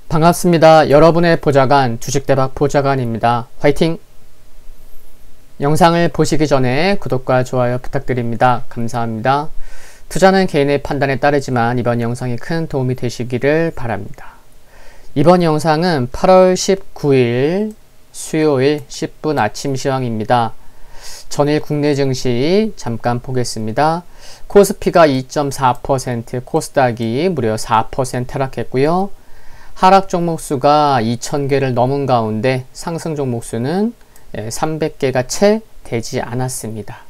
반갑습니다. 여러분의 보좌관 주식대박 보좌관입니다. 화이팅! 영상을 보시기 전에 구독과 좋아요 부탁드립니다. 감사합니다. 투자는 개인의 판단에 따르지만 이번 영상이 큰 도움이 되시기를 바랍니다. 이번 영상은 8월 19일 수요일 10분 아침 시황입니다. 전일 국내 증시 잠깐 보겠습니다. 코스피가 2.4%, 코스닥이 무려 4% 하락했고요. 하락 종목 수가 2,000개를 넘은 가운데 상승 종목 수는 300개가 채 되지 않았습니다.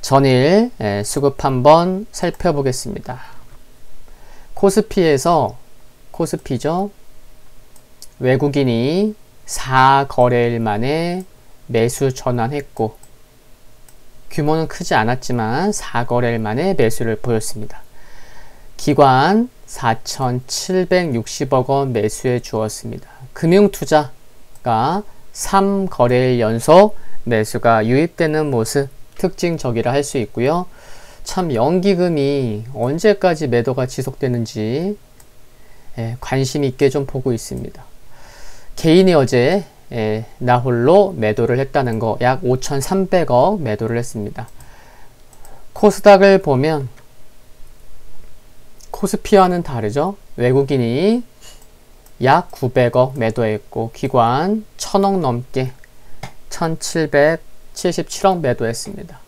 전일 수급 한번 살펴보겠습니다. 코스피죠. 외국인이 4거래일 만에 매수 전환했고 규모는 크지 않았지만 4거래일 만에 매수를 보였습니다. 기관 4,760억 원 매수해 주었습니다. 금융투자가 3거래일 연속 매수가 유입되는 모습 특징적이라 할 수 있고요. 참 연기금이 언제까지 매도가 지속되는지 관심 있게 좀 보고 있습니다. 개인이 어제 나홀로 매도를 했다는 거 약 5,300억 매도를 했습니다. 코스닥을 보면 코스피와는 다르죠. 외국인이 약 900억 매도했고 기관 1,000억 넘게 1,777억 매도했습니다.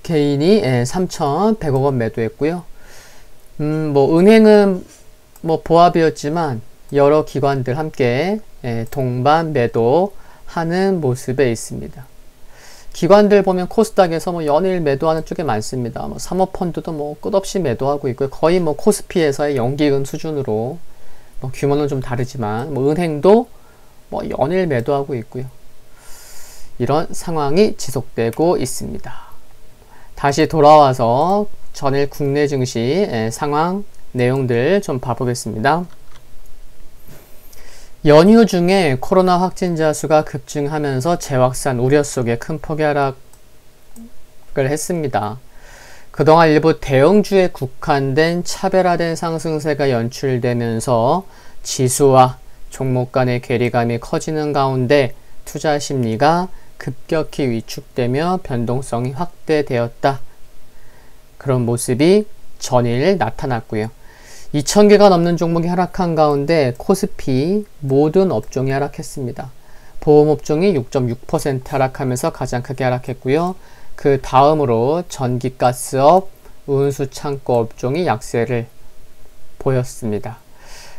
개인이 3,100억 원 매도했고요. 은행은 보합이었지만 여러 기관들 함께 동반 매도하는 모습에 있습니다. 기관들 보면 코스닥에서 연일 매도하는 쪽에 많습니다. 사모펀드도 끝없이 매도하고 있고요. 거의 코스피에서의 연기금 수준으로 규모는 좀 다르지만 은행도 연일 매도하고 있고요. 이런 상황이 지속되고 있습니다. 다시 돌아와서 전일 국내 증시 상황 내용들 좀 봐보겠습니다. 연휴 중에 코로나 확진자 수가 급증하면서 재확산 우려 속에 큰 폭의 하락을 했습니다. 그동안 일부 대형주에 국한된 차별화된 상승세가 연출되면서 지수와 종목 간의 괴리감이 커지는 가운데 투자 심리가 급격히 위축되며 변동성이 확대되었다. 그런 모습이 전일 나타났고요. 2,000개가 넘는 종목이 하락한 가운데 코스피 모든 업종이 하락했습니다. 보험업종이 6.6% 하락하면서 가장 크게 하락했고요. 그 다음으로 전기가스업, 운수창고 업종이 약세를 보였습니다.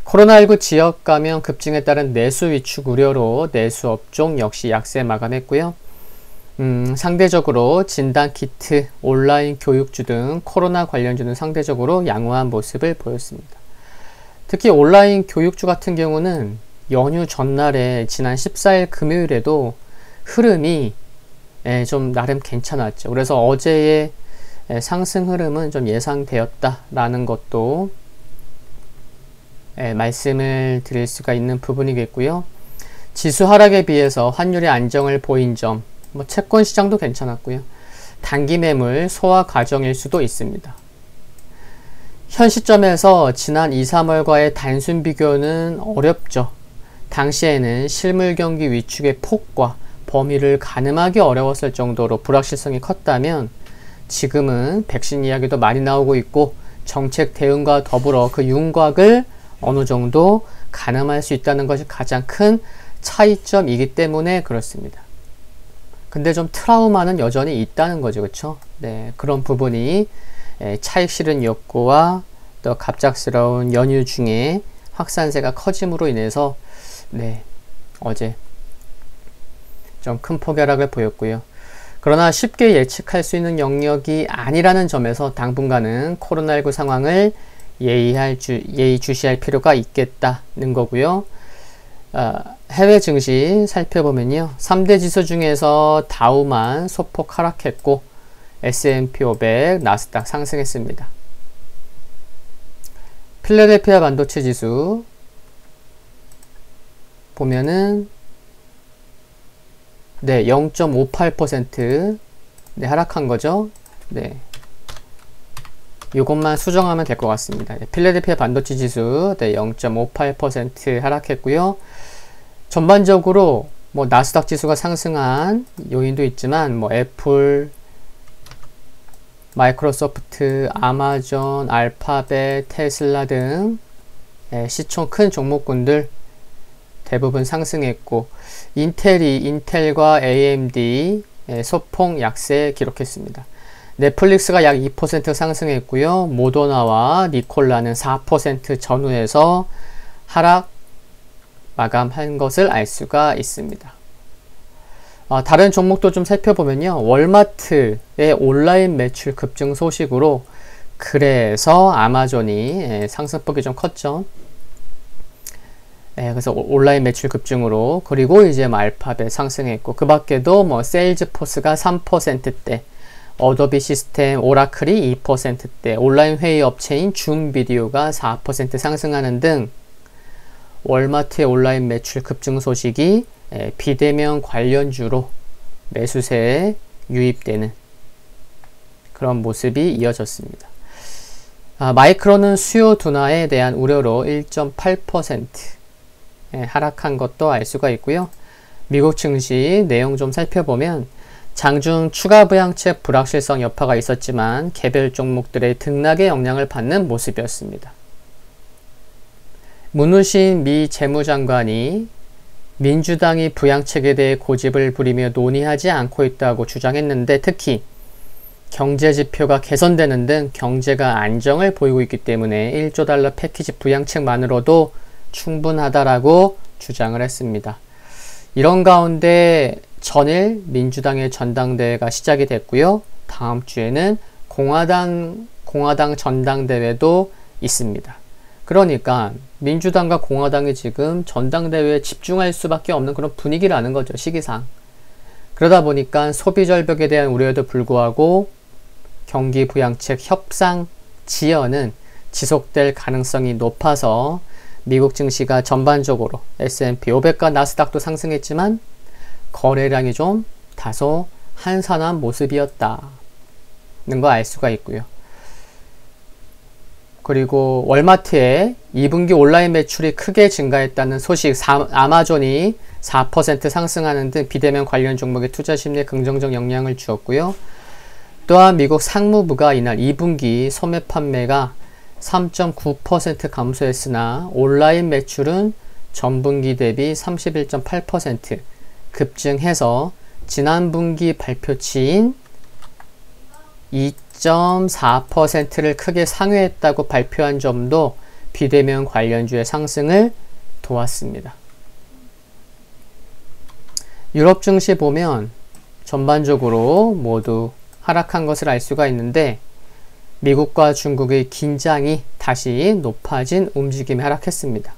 코로나19 지역 감염 급증에 따른 내수 위축 우려로 내수 업종 역시 약세 마감했고요. 상대적으로 진단키트, 온라인 교육주 등 코로나 관련주는 상대적으로 양호한 모습을 보였습니다. 특히 온라인 교육주 같은 경우는 연휴 전날에 지난 14일 금요일에도 흐름이 좀 나름 괜찮았죠. 그래서 어제의 상승 흐름은 좀 예상되었다라는 것도 말씀을 드릴 수가 있는 부분이겠고요. 지수 하락에 비해서 환율의 안정을 보인 점, 채권 시장도 괜찮았고요. 단기 매물 소화 과정일 수도 있습니다. 현 시점에서 지난 2, 3월과의 단순 비교는 어렵죠. 당시에는 실물 경기 위축의 폭과 범위를 가늠하기 어려웠을 정도로 불확실성이 컸다면 지금은 백신 이야기도 많이 나오고 있고 정책 대응과 더불어 그 윤곽을 어느 정도 가늠할 수 있다는 것이 가장 큰 차이점이기 때문에 그렇습니다. 근데 좀 트라우마는 여전히 있다는 거죠. 그렇죠? 네, 그런 부분이 차익 실현 욕구와 또 갑작스러운 연휴 중에 확산세가 커짐으로 인해서 어제 좀 큰 폭의 하락을 보였고요. 그러나 쉽게 예측할 수 있는 영역이 아니라는 점에서 당분간은 코로나19 상황을 예의주시할 필요가 있겠다는 거고요. 해외 증시 살펴보면요. 3대 지수 중에서 다우만 소폭 하락했고 S&P 500, 나스닥 상승했습니다. 필라델피아 반도체 지수 보면은 0.58% 하락한 거죠. 이것만 수정하면 될 것 같습니다. 필라델피아 반도체 지수 0.58% 하락했고요. 전반적으로 뭐 나스닥 지수가 상승한 요인도 있지만 뭐 애플, 마이크로소프트, 아마존, 알파벳, 테슬라 등 시총 큰 종목군들 대부분 상승했고, 인텔과 AMD 소폭 약세 기록했습니다. 넷플릭스가 약 2% 상승했고요. 모더나와 니콜라는 4% 전후에서 하락 마감한 것을 알 수가 있습니다. 다른 종목도 좀 살펴보면요. 월마트의 온라인 매출 급증 소식으로 그래서 아마존이 상승폭이 좀 컸죠. 그래서 온라인 매출 급증으로, 그리고 이제 알파벳 상승했고, 그 밖에도 뭐 세일즈포스가 3%대, 어도비 시스템, 오라클이 2%대, 온라인 회의 업체인 줌 비디오가 4% 상승하는 등 월마트의 온라인 매출 급증 소식이 비대면 관련주로 매수세에 유입되는 그런 모습이 이어졌습니다. 마이크론은 수요 둔화에 대한 우려로 1.8% 하락한 것도 알 수가 있고요. 미국 증시 내용 좀 살펴보면 장중 추가 부양책 불확실성 여파가 있었지만 개별 종목들의 등락에 영향을 받는 모습이었습니다. 문우신 미 재무장관이 민주당이 부양책에 대해 고집을 부리며 논의하지 않고 있다고 주장했는데, 특히 경제 지표가 개선되는 등 경제가 안정을 보이고 있기 때문에 1조 달러 패키지 부양책만으로도 충분하다라고 주장을 했습니다. 이런 가운데 전일 민주당의 전당대회가 시작이 됐고요. 다음 주에는 공화당 전당대회도 있습니다. 그러니까 민주당과 공화당이 지금 전당대회에 집중할 수밖에 없는 그런 분위기라는 거죠, 시기상. 그러다 보니까 소비 절벽에 대한 우려에도 불구하고 경기 부양책 협상 지연은 지속될 가능성이 높아서 미국 증시가 전반적으로 S&P 500과 나스닥도 상승했지만 거래량이 좀 다소 한산한 모습이었다는 거 알 수가 있고요. 그리고 월마트의 2분기 온라인 매출이 크게 증가했다는 소식, 아마존이 4% 상승하는 등 비대면 관련 종목의 투자 심리에 긍정적 영향을 주었고요. 또한 미국 상무부가 이날 2분기 소매 판매가 3.9% 감소했으나 온라인 매출은 전분기 대비 31.8% 급증해서 지난 분기 발표치인 2.4%를 크게 상회했다고 발표한 점도 비대면 관련주의 상승을 도왔습니다. 유럽 증시 보면 전반적으로 모두 하락한 것을 알 수가 있는데, 미국과 중국의 긴장이 다시 높아진 움직임에 하락했습니다.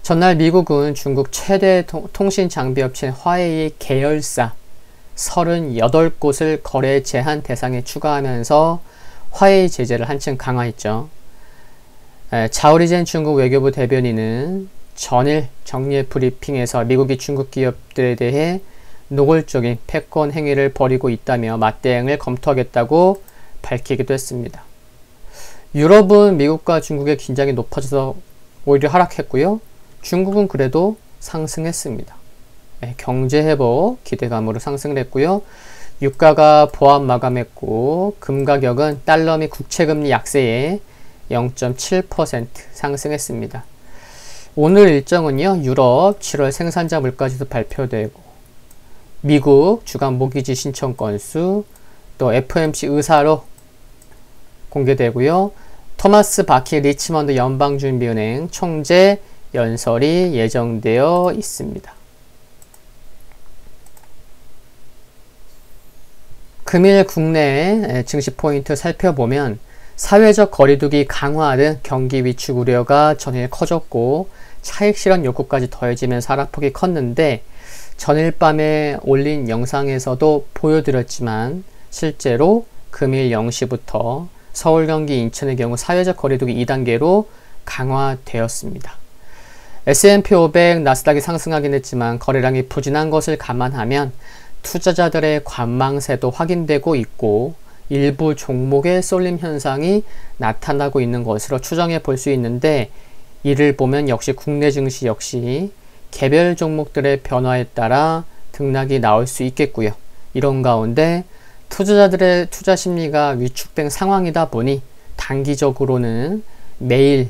전날 미국은 중국 최대 통신 장비 업체인 화웨이의 계열사 38곳을 거래 제한 대상에 추가하면서 화웨이 제재를 한층 강화했죠. 자오리젠 중국 외교부 대변인은 전일 정례 브리핑에서 미국이 중국 기업들에 대해 노골적인 패권 행위를 벌이고 있다며 맞대응을 검토하겠다고 밝히기도 했습니다. 유럽은 미국과 중국의 긴장이 높아져서 오히려 하락했고요. 중국은 그래도 상승했습니다. 경제 회복 기대감으로 상승을 했고요. 유가가 보합 마감했고, 금 가격은 달러 및 국채금리 약세에 0.7% 상승했습니다. 오늘 일정은요, 유럽 7월 생산자 물가지수 발표되고, 미국 주간 모기지 신청 건수, 또 FOMC 의사로 공개되고요. 토마스 바키 리치먼드 연방준비은행 총재 연설이 예정되어 있습니다. 금일 국내 증시 포인트 살펴보면 사회적 거리두기 강화 등 경기 위축 우려가 전일 커졌고, 차익 실현 욕구까지 더해지면서 하락폭이 컸는데, 전일 밤에 올린 영상에서도 보여드렸지만 실제로 금일 0시부터 서울, 경기, 인천의 경우 사회적 거리두기 2단계로 강화되었습니다. S&P 500, 나스닥이 상승하긴 했지만 거래량이 부진한 것을 감안하면 투자자들의 관망세도 확인되고 있고, 일부 종목의 쏠림 현상이 나타나고 있는 것으로 추정해 볼 수 있는데, 이를 보면 역시 국내 증시 역시 개별 종목들의 변화에 따라 등락이 나올 수 있겠고요. 이런 가운데 투자자들의 투자 심리가 위축된 상황이다 보니 단기적으로는 매일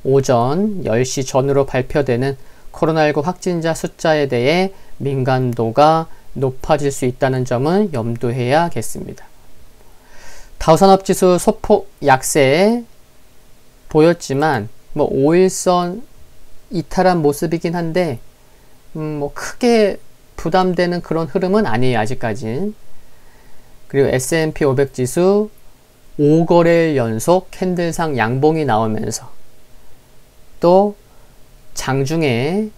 오전 10시 전후로 발표되는 코로나19 확진자 숫자에 대해 민감도가 높아질 수 있다는 점은 염두해야겠습니다. 다우산업지수 소폭 약세 보였지만 5일선 이탈한 모습이긴 한데 크게 부담되는 그런 흐름은 아니에요, 아직까진. 그리고 S&P 500 지수 5거래일 연속 캔들상 양봉이 나오면서 또 장중에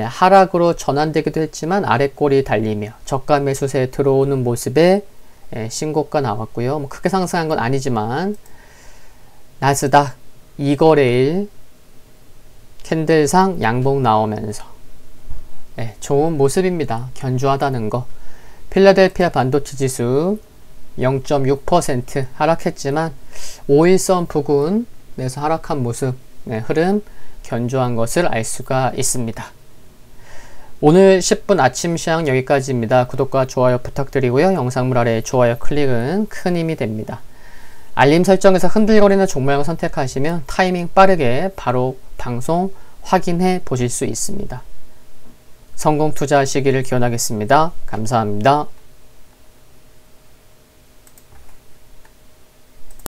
하락으로 전환되기도 했지만 아래꼬리 달리며 저가 매수세에 들어오는 모습에 신고가 나왔고요. 크게 상승한 건 아니지만 나스닥 2거래일 캔들상 양봉 나오면서 좋은 모습입니다. 견조하다는 거. 필라델피아 반도체 지수 0.6% 하락했지만 5일선 부근에서 하락한 모습, 흐름 견조한 것을 알 수가 있습니다. 오늘 10분 아침 시황 여기까지입니다. 구독과 좋아요 부탁드리고요. 영상물 아래 좋아요 클릭은 큰 힘이 됩니다. 알림 설정에서 흔들거리는 종목을 선택하시면 타이밍 빠르게 바로 방송 확인해 보실 수 있습니다. 성공 투자하시기를 기원하겠습니다. 감사합니다.